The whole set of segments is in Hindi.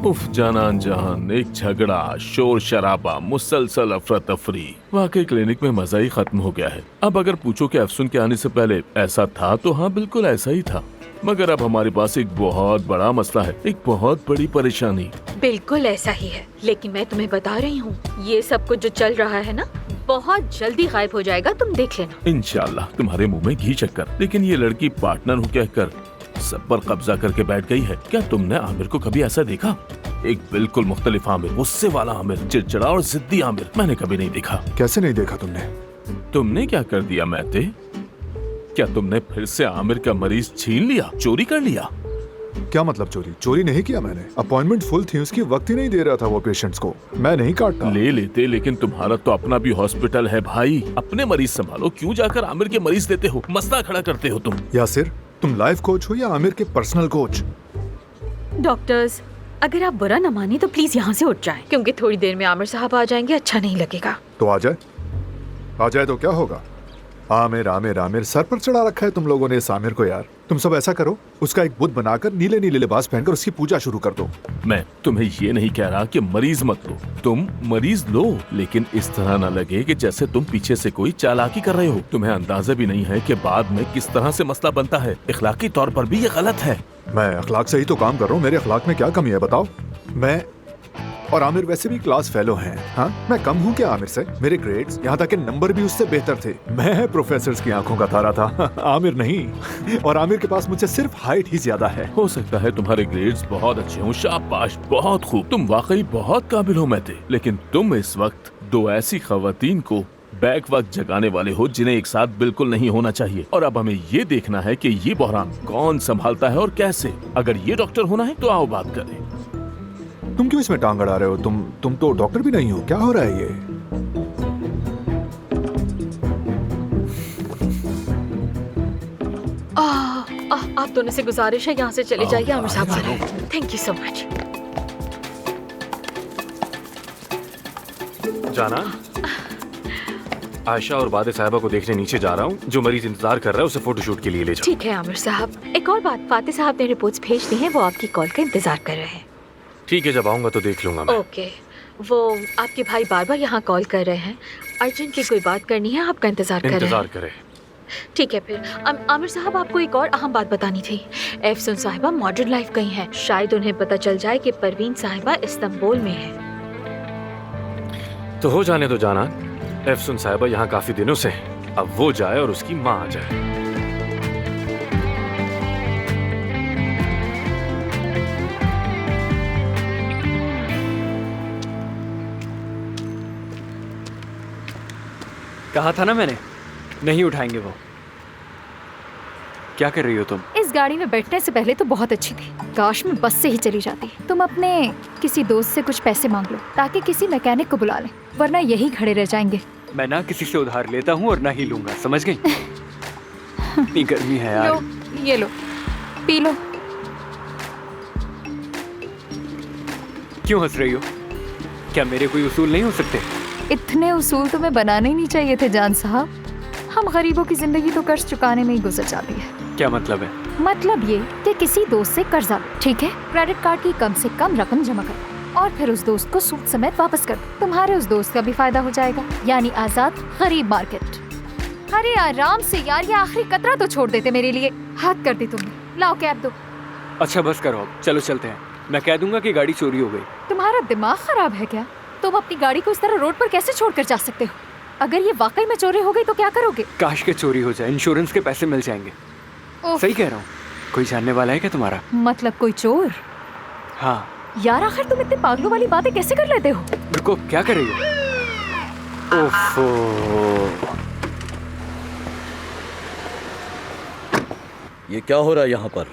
उफ जानान जहान, एक झगड़ा, शोर शराबा, मुसलसल अफरा तफरी। वाकई क्लिनिक में मजा ही खत्म हो गया है। अब अगर पूछो कि अफसून के आने से पहले ऐसा था तो हाँ, बिल्कुल ऐसा ही था। मगर अब हमारे पास एक बहुत बड़ा मसला है, एक बहुत बड़ी परेशानी। बिल्कुल ऐसा ही है, लेकिन मैं तुम्हें बता रही हूँ, ये सब कुछ जो चल रहा है ना, बहुत जल्दी गायब हो जाएगा, तुम देख लेना। इंशाल्लाह। तुम्हारे मुंह में घी चक्कर। लेकिन ये लड़की पार्टनर हूँ कहकर सब पर कब्जा करके बैठ गई है। क्या तुमने आमिर को कभी ऐसा देखा? एक बिल्कुल मुख्तलिफ आमिर, गुस्से वाला आमिर, चिड़चिड़ा और जिद्दी आमिर मैंने कभी नहीं देखा। कैसे नहीं देखा तुमने? तुमने क्या कर दिया मैते? क्या तुमने फिर से आमिर का मरीज छीन लिया, चोरी कर लिया? क्या मतलब चोरी? चोरी नहीं किया मैंने। अपॉइंटमेंट फुल थी, उसकी वक्त ही नहीं दे रहा था वो पेशेंट्स को। मैं नहीं काटता। ले लेते, लेकिन तुम्हारा तो अपना भी हॉस्पिटल है भाई। अपने मरीज संभालो, क्यों जाकर आमिर के मरीज देते हो, मसला खड़ा करते हो तुम। यासिर, तुम लाइफ कोच हो या आमिर के पर्सनल कोच? डॉक्टर्स, अगर आप बुरा न माने तो प्लीज यहाँ से उठ जाएं, क्योंकि थोड़ी देर में आमिर साहब आ जाएंगे, अच्छा नहीं लगेगा। तो आ जाए। आ जाए तो क्या होगा? आमिर आमिर आमिर सर पर चढ़ा रखा है तुम लोगों ने इस आमिर को। यार तुम सब ऐसा करो, उसका एक बुत बनाकर नीले नीले लिबास पहनकर उसकी पूजा शुरू कर दो। मैं तुम्हें ये नहीं कह रहा कि मरीज मत लो, तुम मरीज लो, लेकिन इस तरह न लगे कि जैसे तुम पीछे से कोई चालाकी कर रहे हो। तुम्हें अंदाजा भी नहीं है कि बाद में किस तरह से मसला बनता है। इखलाकी तौर पर भी ये गलत है। मैं अखलाक से ही तो काम कर रहा हूँ, मेरे अखलाक में क्या कमी है बताओ? मैं और आमिर वैसे भी क्लास फेलो हैं। हाँ, मैं कम हूँ क्या आमिर से? मेरे ग्रेड्स, यहाँ तक के नंबर भी उससे बेहतर थे। मैं प्रोफेसर्स की आंखों का तारा था, आमिर नहीं। और आमिर के पास मुझसे सिर्फ हाइट ही ज्यादा है। हो सकता है तुम्हारे ग्रेड्स बहुत अच्छे हों, शाबाश, बहुत खूब, तुम वाकई बहुत काबिल हो मैते, लेकिन तुम इस वक्त दो ऐसी खवातीन को बैक वक्त जगाने वाले हो जिन्हें एक साथ बिल्कुल नहीं होना चाहिए। और अब हमें ये देखना है कि ये बहरान कौन संभालता है और कैसे। अगर ये डॉक्टर होना है तो आओ बात करें। तुम क्यों इसमें टांग अड़ा रहे हो? तुम तो डॉक्टर भी नहीं हो। क्या हो रहा है ये? आप दोनों से गुजारिश है, यहाँ से चले जाइए, आमिर साहब आ रहे हैं। Thank you so much. जाना, आयशा और बादे साहिबा को देखने नीचे जा रहा हूँ। जो मरीज इंतजार कर रहा है उसे फोटोशूट के लिए ले जाओ। ठीक है आमिर साहब। एक और बात, फाते साहब ने रिपोर्ट्स भेज दी हैं, वो आपकी कॉल का इंतजार कर रहे हैं। ठीक है, जब आऊंगा तो देख लूंगा मैं। ओके, वो आपके भाई बार बार यहाँ कॉल कर रहे हैं, अर्जेंट की कोई बात करनी है, आपका इंतजार करे। ठीक है फिर। आमिर साहब, आपको एक और अहम बात बतानी थी। एफसून साहिबा मॉडर्न लाइफ गई हैं, शायद उन्हें पता चल जाए कि परवीन साहिबा इस्तांबुल में है। तो हो जाने दो जाना, एफसून साहिबा यहाँ काफी दिनों से हैं। अब वो जाए और उसकी माँ आ जाए। कहा था ना मैंने, नहीं उठाएंगे वो। क्या कर रही हो तुम? इस गाड़ी में बैठने से पहले तो बहुत अच्छी थी, काश मैं बस से ही चली जाती। तुम अपने किसी दोस्त से कुछ पैसे मांग लो ताकि किसी मैकेनिक को बुला लें, वरना यही खड़े रह जाएंगे। मैं ना किसी से उधार लेता हूँ और ना ही लूंगा, समझ गई? इतनी गर्मी है यार। लो, ये लो, पी लो। क्यों हंस रही हो? क्या मेरे कोई उसूल नहीं हो सकते? इतने उसूल तुम्हें बनाने ही नहीं चाहिए थे जान साहब। हम गरीबों की जिंदगी तो कर्ज चुकाने में ही गुजर जाती है। क्या मतलब है? मतलब ये कि किसी दोस्त से कर्जा लो, ठीक है? क्रेडिट कार्ड की कम से कम रकम जमा करो और फिर उस दोस्त को सूद समेत वापस कर दो। तुम्हारे उस दोस्त का भी फायदा हो जाएगा, यानी आजाद गरीब मार्केट। अरे आराम से यार, ये आखिरी कतरा तो छोड़ देते मेरे लिए। हाथ कर दी तुमने। लाओ कैब दो। अच्छा बस करो, चलो चलते हैं। मैं कह दूंगा कि गाड़ी चोरी हो गई। तुम्हारा दिमाग खराब है क्या? तुम अपनी गाड़ी को इस तरह रोड पर कैसे छोड़कर जा सकते हो? अगर ये वाकई में चोरी हो गई तो क्या करोगे? काश के चोरी हो जाए, इंश्योरेंस के पैसे मिल जाएंगे। सही कह रहा हूँ। कोई जानने वाला है क्या तुम्हारा? मतलब कोई चोर? हाँ। यार आखिर तुम इतने पागलों वाली बातें कैसे कर लेते हो? रुको, क्या कर रही हो? ओफो। ये क्या हो रहा है यहाँ पर?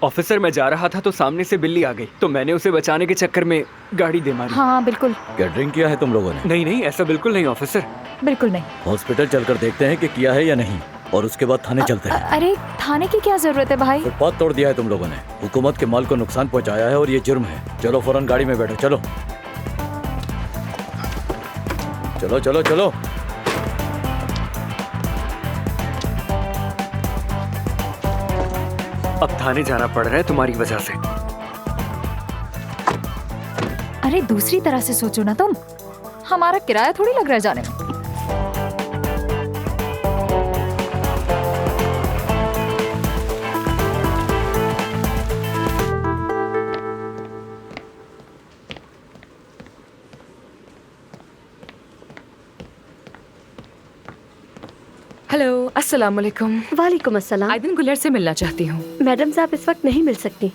ऑफिसर, मैं जा रहा था तो सामने से बिल्ली आ गई, तो मैंने उसे बचाने के चक्कर में गाड़ी दे मारी। हाँ बिल्कुल। क्या ड्रिंक किया है तुम लोगों ने? नहीं नहीं, ऐसा बिल्कुल नहीं ऑफिसर। बिल्कुल नहीं। हॉस्पिटल चलकर देखते हैं कि किया है या नहीं, और उसके बाद थाने चलते हैं। अरे थाने की क्या जरूरत है भाई? फुटपाथ तोड़ दिया है तुम लोगों ने, हुकूमत के माल को नुकसान पहुँचाया है और ये जुर्म है। चलो फौरन गाड़ी में बैठो, चलो चलो चलो चलो। अब थाने जाना पड़ रहा है तुम्हारी वजह से। अरे दूसरी तरह से सोचो ना तुम, हमारा किराया थोड़ी लग रहा है जाने में। हेलो, अस्सलाम वालेकुम। वालेकुम अस्सलाम। आयदन गुलर से मिलना चाहती हूँ। मैडम साहब इस वक्त नहीं मिल सकती।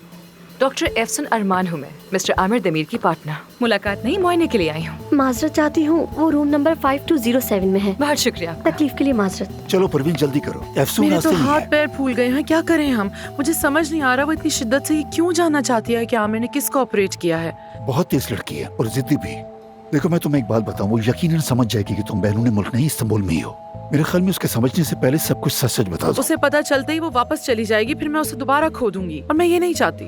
डॉक्टर एफसन अरमान हूँ मैं, मिस्टर आमिर दमीर की पार्टनर। मुलाकात नहीं, मुआयने के लिए आई हूँ। माजरत चाहती हूँ, वो रूम नंबर 5207 में है। बहुत शुक्रिया। तकलीफ के लिए माजरत। चलो परवीन जल्दी करो, एफसून मेरे तो रास्ते में हाथ है। पैर फूल गए हैं, क्या करें हम? मुझे समझ नहीं आ रहा वो इतनी शिद्दत से ये क्यों जानना चाहती है कि आमिर ने किसको ऑपरेट किया है। बहुत तेज लड़की है और जिद्दी भी। देखो मैं तुम्हें एक बात बताऊं, वो यकीनन समझ जाएगी कि तुम बैरून मुल्क नहीं इस्तांबुल में ही हो। मेरे ख्याल में उसके समझने से पहले सब कुछ सच सच बता दो। उसे पता चलते ही वो वापस चली जाएगी, फिर मैं उसे दोबारा खो दूंगी और मैं ये नहीं चाहती।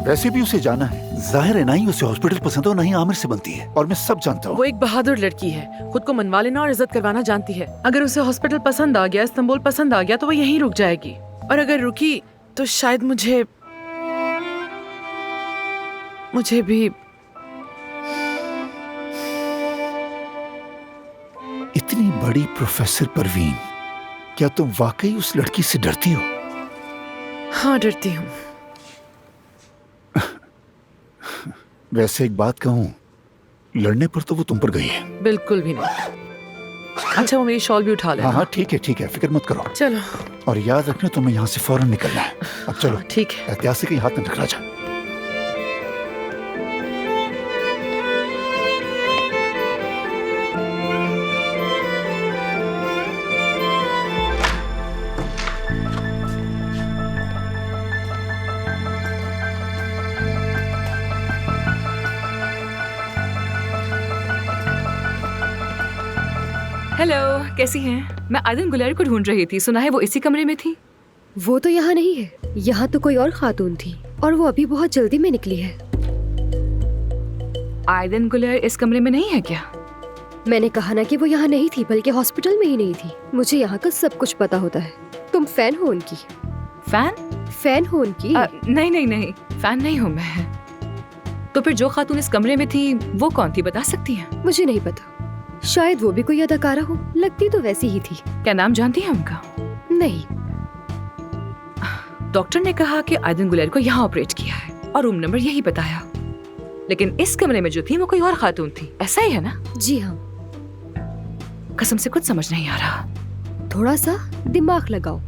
वैसे भी उसे जाना है, जाहिर है ना ही उसे हॉस्पिटल पसंद हो ना ही आमिर से बनती है, और मैं सब जानता हूँ। वो एक बहादुर लड़की है, खुद को मनवा लेना और इज्जत करवाना जानती है। अगर उसे हॉस्पिटल पसंद आ गया, इस्तांबुल पसंद आ गया, तो वो यहीं रुक जाएगी। और अगर रुकी तो शायद मुझे भी। इतनी बड़ी प्रोफेसर परवीन, क्या तुम वाकई उस लड़की से डरती हो? हाँ, डरती हूँ। वैसे एक बात कहूँ, लड़ने पर तो वो तुम पर गई है। बिल्कुल भी नहीं। अच्छा, वो मेरी शॉल भी उठा लेना। हाँ हाँ ठीक है, फिक्र मत करो। चलो। और याद रखना तुम्हें यहाँ से फौरन निकलना है। अब चलो। ठीक है। एहतियात से कहीं हाथ न टकरा जाए। हेलो, कैसी हैं? मैं आयदन गुलर को ढूंढ रही थी, सुना है वो इसी कमरे में थी। वो तो यहाँ नहीं है, यहाँ तो कोई और खातून थी और वो अभी बहुत जल्दी में निकली है। आयदन गुलर इस कमरे में नहीं है क्या? मैंने कहा ना कि वो यहाँ नहीं थी, बल्कि हॉस्पिटल में ही नहीं थी। मुझे यहाँ का सब कुछ पता होता है। तुम फैन हो उनकी? फैन हो उनकी? नहीं, फैन नहीं हूँ मैं। तो फिर जो खातून इस कमरे में थी वो कौन थी, बता सकती हैं? मुझे नहीं पता, शायद वो भी कोई अदाकारा हो, लगती तो वैसी ही थी। क्या नाम जानती हैं उनका? नहीं। डॉक्टर ने कहा कि आयदन गुलर को यहाँ ऑपरेट किया है और रूम नंबर यही बताया, लेकिन इस कमरे में जो थी वो कोई और खातून थी, ऐसा ही है ना? जी हाँ। कसम से कुछ समझ नहीं आ रहा। थोड़ा सा दिमाग लगाओ।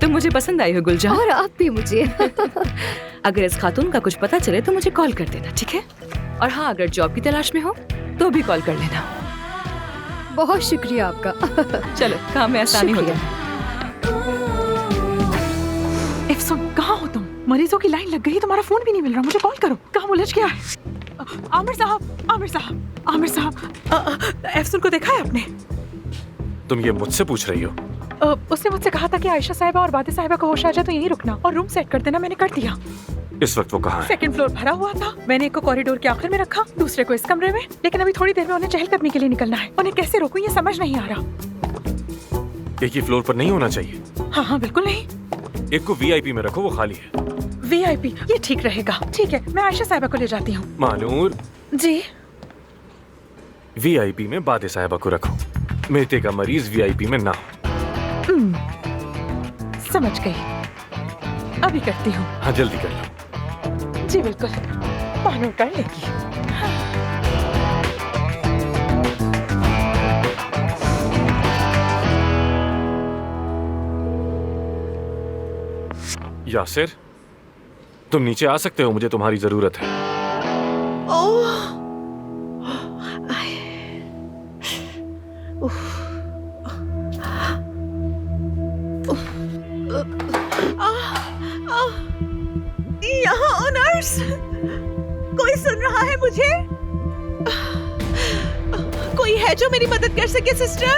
तुम मुझे पसंद आई हो गुलजार। और आप भी मुझे। अगर इस खातून का कुछ पता चले तो मुझे कॉल कर देना, ठीक है? और हाँ, अगर जॉब की तलाश में हो तो भी कॉल कर लेना। बहुत शुक्रिया आपका। चलो, काम में आसानी हो गई। एफसून, कहाँ हो तुम? मरीजों की लाइन लग गई, तुम्हारा फोन भी नहीं मिल रहा, मुझे कॉल करो। कहाँ उलझ गया है? आमिर साहब, एफसून को देखा है आपने? तुम ये मुझसे पूछ रही हो? उसने मुझसे कहा था कि आयशा साहिबा और बादे साहिबा को होश आ जाए तो यहीं रुकना और रूम सेट कर देना। मैंने कर दिया। इस वक्त वो कहाँ है? सेकंड फ्लोर भरा हुआ था। मैंने एक को कॉरिडोर के आखिर में रखा, दूसरे को इस कमरे में, लेकिन अभी थोड़ी देर में उन्हें चहलकदमी के लिए निकलना है। उन्हें कैसे रोकूं ये समझ नहीं आ रहा। एक ही फ्लोर पर नहीं होना चाहिए। हाँ, बिल्कुल नहीं। एक को वीआईपी में रखो, वो खाली है। वीआईपी, ये ठीक रहेगा। ठीक है, मैं आयशा साहिबा को ले जाती हूँ। मानूर जी। वीआईपी में बादे साहिबा को रखो, मेहते का मरीज वीआईपी में ना हो। समझ गई, अभी करती हूँ। हाँ, जल्दी कर लो। जी बिल्कुल, मानूर कर लेगी। यासिर, तुम नीचे आ सकते हो, मुझे तुम्हारी जरूरत है। यहाँ नर्स, कोई सुन रहा है मुझे? कोई है जो मेरी मदद कर सके सिस्टर?